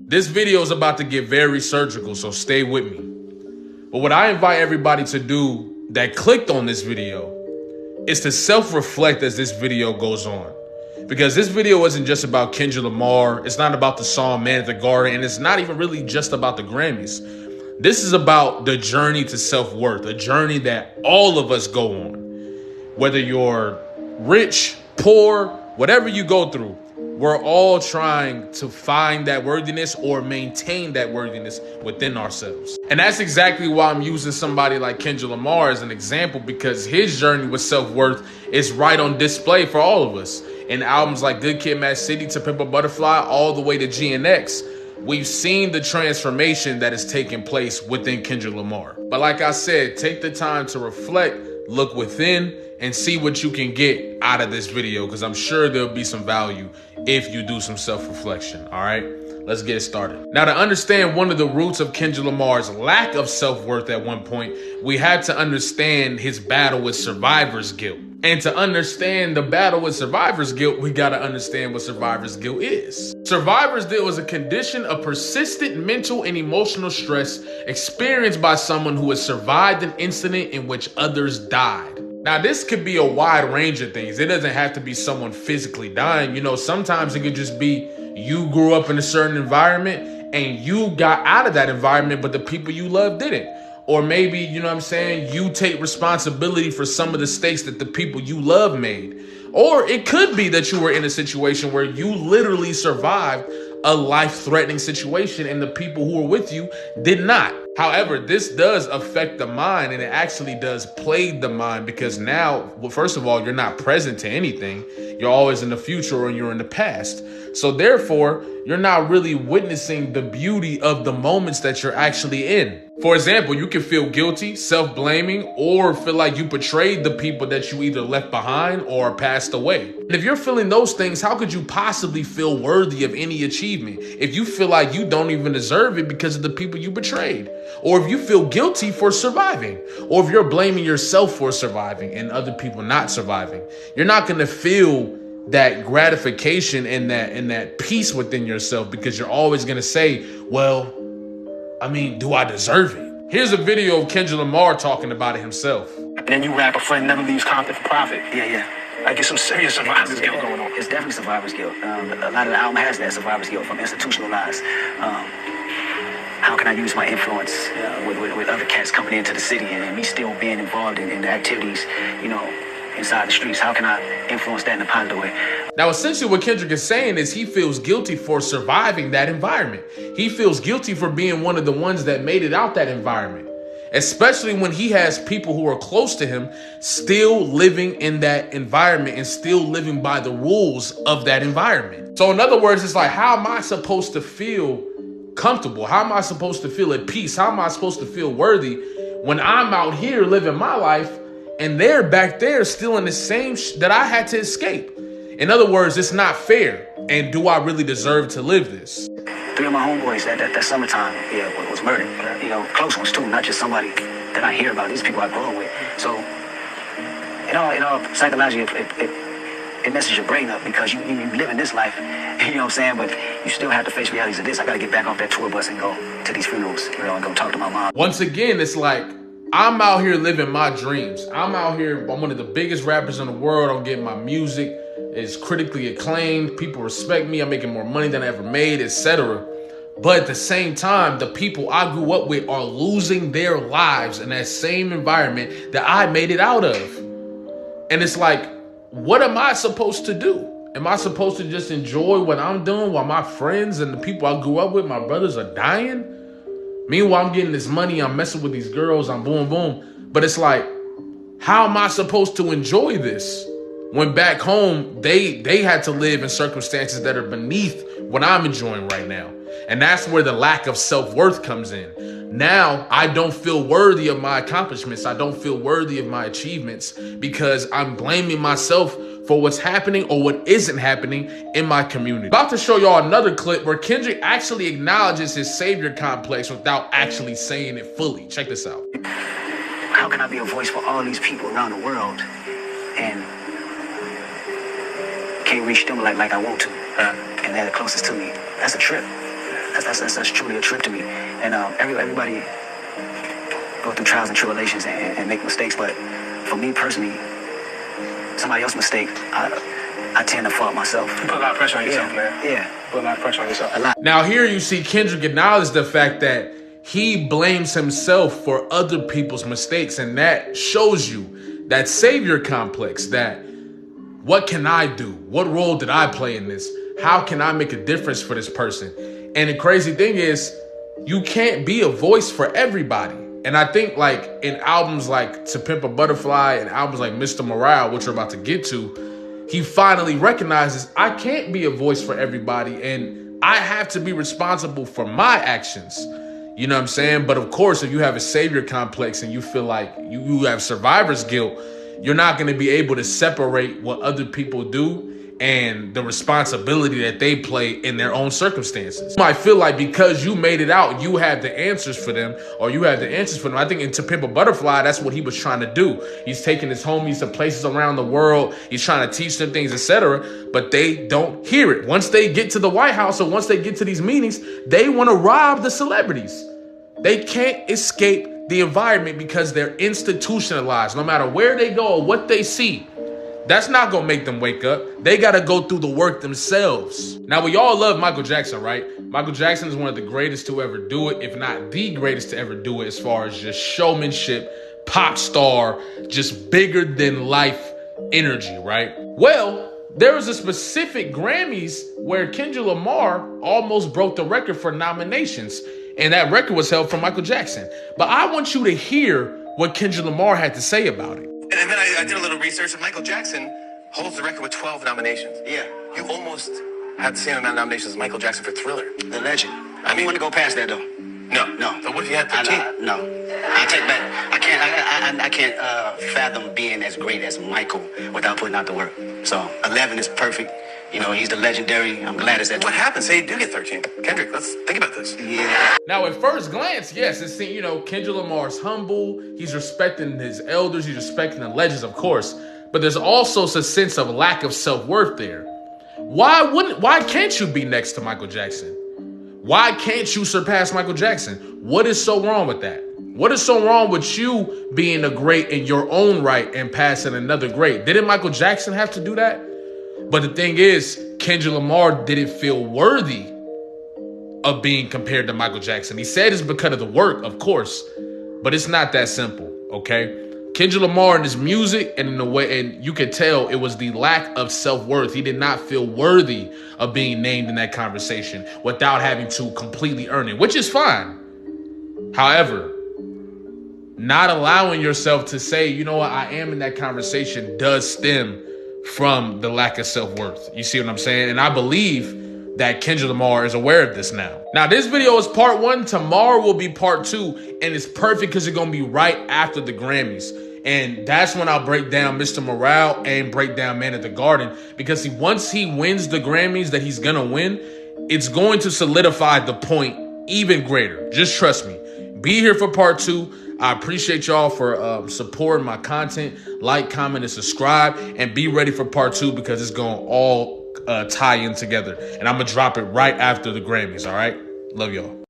This video is about to get very surgical, so stay with me. But what I invite everybody to do that clicked on this video is to self-reflect as this video goes on. Because this video isn't just about Kendrick Lamar, it's not about the song Man at the Garden, and it's not even really just about the Grammys. This is about the journey to self-worth, a journey that all of us go on. Whether you're rich, poor, whatever you go through, we're all trying to find that worthiness or maintain that worthiness within ourselves. And that's exactly why I'm using somebody like Kendrick Lamar as an example, because his journey with self-worth is right on display for all of us. In albums like Good Kid, Mad City, To Pimp a Butterfly, all the way to GNX, we've seen the transformation that is taking place within Kendrick Lamar. But like I said, take the time to reflect, look within, and see what you can get out of this video, because I'm sure there'll be some value if you do some self-reflection, all right? Let's get started. Now, to understand one of the roots of Kendrick Lamar's lack of self-worth at one point, we had to understand his battle with survivor's guilt. And to understand the battle with survivor's guilt, we gotta understand what survivor's guilt is. Survivor's guilt is a condition of persistent mental and emotional stress experienced by someone who has survived an incident in which others died. Now, this could be a wide range of things. It doesn't have to be someone physically dying. You know, sometimes it could just be you grew up in a certain environment and you got out of that environment, but the people you love didn't. Or maybe, you know what I'm saying, you take responsibility for some of the mistakes that the people you love made. Or it could be that you were in a situation where you literally survived a life-threatening situation and the people who were with you did not. However, this does affect the mind, and it actually does plague the mind, because now, well, first of all, you're not present to anything. You're always in the future or you're in the past. So therefore, you're not really witnessing the beauty of the moments that you're actually in. For example, you can feel guilty, self-blaming, or feel like you betrayed the people that you either left behind or passed away. And if you're feeling those things, how could you possibly feel worthy of any achievement if you feel like you don't even deserve it because of the people you betrayed? Or if you feel guilty for surviving, or if you're blaming yourself for surviving and other people not surviving, you're not going to feel that gratification and that peace within yourself, because you're always going to say, well, I mean, do I deserve it? Here's a video of Kendrick Lamar talking about it himself. And then you rap a friend never leaves Compton for profit. Yeah. I get some serious survivor's guilt going on. It's definitely survivor's guilt. A lot of the album has that survivor's guilt from institutionalized. How can I use my influence with other cats coming into the city and me still being involved in the activities, you know, inside the streets? How can I influence that in a positive way? Now, essentially what Kendrick is saying is he feels guilty for surviving that environment. He feels guilty for being one of the ones that made it out that environment, especially when he has people who are close to him still living in that environment and still living by the rules of that environment. So in other words, it's like, how am I supposed to feel comfortable? How am I supposed to feel at peace? How am I supposed to feel worthy when I'm out here living my life and they're back there still in the same that I had to escape? In other words, it's not fair. And do I really deserve to live this? 3 of my homeboys that summertime, was murdered. You know, close ones too, not just somebody that I hear about. These people I grew up with. So, psychologically, it messes your brain up, because you live in this life, you know what I'm saying? But you still have to face realities of this. I got to get back off that tour bus and go to these funerals, you know, and go talk to my mom. Once again, it's like, I'm out here living my dreams. I'm out here, I'm one of the biggest rappers in the world. I'm getting my music. It's critically acclaimed. People respect me. I'm making more money than I ever made, etc. But at the same time, the people I grew up with are losing their lives in that same environment that I made it out of. And it's like, what am I supposed to do? Am I supposed to just enjoy what I'm doing while my friends and the people I grew up with, my brothers, are dying? Meanwhile, I'm getting this money, I'm messing with these girls, I'm boom, boom. But it's like, how am I supposed to enjoy this when back home they had to live in circumstances that are beneath what I'm enjoying right now? And that's where the lack of self-worth comes in. Now, I don't feel worthy of my accomplishments. I don't feel worthy of my achievements because I'm blaming myself for what's happening or what isn't happening in my community. About to show y'all another clip where Kendrick actually acknowledges his savior complex without actually saying it fully. Check this out. How can I be a voice for all these people around the world and can't reach them like I want to? And they're the closest to me. That's a trip. that's truly a trip to me. And everybody go through trials and tribulations and make mistakes, but for me personally, somebody else's mistake, I tend to fault myself. You put a lot of pressure on yourself, man. Yeah. Put a lot of pressure on yourself. A lot. Now here you see Kendrick acknowledge the fact that he blames himself for other people's mistakes, and that shows you that savior complex, that what can I do? What role did I play in this? How can I make a difference for this person? And the crazy thing is, you can't be a voice for everybody. And I think like in albums like To Pimp a Butterfly and albums like Mr. Morale, which we're about to get to, he finally recognizes I can't be a voice for everybody and I have to be responsible for my actions. You know what I'm saying? But of course, if you have a savior complex and you feel like you have survivor's guilt, you're not going to be able to separate what other people do and the responsibility that they play in their own circumstances. You might feel like because you made it out, you have the answers for them, or you have the answers for them. I think in To Pimp a Butterfly, that's what he was trying to do. He's taking his homies to places around the world. He's trying to teach them things, etc. But they don't hear it. Once they get to the White House or once they get to these meetings, they want to rob the celebrities. They can't escape the environment because they're institutionalized. No matter where they go or what they see, that's not going to make them wake up. They got to go through the work themselves. Now, we all love Michael Jackson, right? Michael Jackson is one of the greatest to ever do it, if not the greatest to ever do it, as far as just showmanship, pop star, just bigger than life energy, right? Well, there was a specific Grammys where Kendrick Lamar almost broke the record for nominations, and that record was held for Michael Jackson. But I want you to hear what Kendrick Lamar had to say about it. And then I did a little research, and Michael Jackson holds the record with 12 nominations. Yeah. You almost had the same amount of nominations as Michael Jackson for Thriller. The legend. I mean, want to go past that though. No. But what if you had 13? No. I take back. I can't fathom being as great as Michael without putting out the work. So 11 is perfect. You know, he's the legendary. I'm glad it's that. What happens? Say you do get 13. Kendrick, let's think about this. Yeah. Now, at first glance, yes, it seems, Kendrick Lamar's humble. He's respecting his elders. He's respecting the legends, of course. But there's also a sense of lack of self-worth there. Why can't you be next to Michael Jackson? Why can't you surpass Michael Jackson? What is so wrong with that? What is so wrong with you being a great in your own right and passing another great? Didn't Michael Jackson have to do that? But the thing is, Kendrick Lamar didn't feel worthy of being compared to Michael Jackson. He said it's because of the work, of course, but it's not that simple, okay? Kendrick Lamar in his music and in the way, and you could tell it was the lack of self-worth. He did not feel worthy of being named in that conversation without having to completely earn it, which is fine. However, not allowing yourself to say, you know what, I am in that conversation does stem from the lack of self-worth. You see what I'm saying? And I believe that Kendrick Lamar is aware of this now. Now, this video is part 1. Tomorrow will be part 2. And it's perfect because it's going to be right after the Grammys. And that's when I'll break down Mr. Morale and break down Man at the Garden. Because once he wins the Grammys that he's going to win, it's going to solidify the point even greater. Just trust me. Be here for part 2. I appreciate y'all for supporting my content. Like, comment, and subscribe. And be ready for part 2 because it's going to all tie in together. And I'm going to drop it right after the Grammys, all right? Love y'all.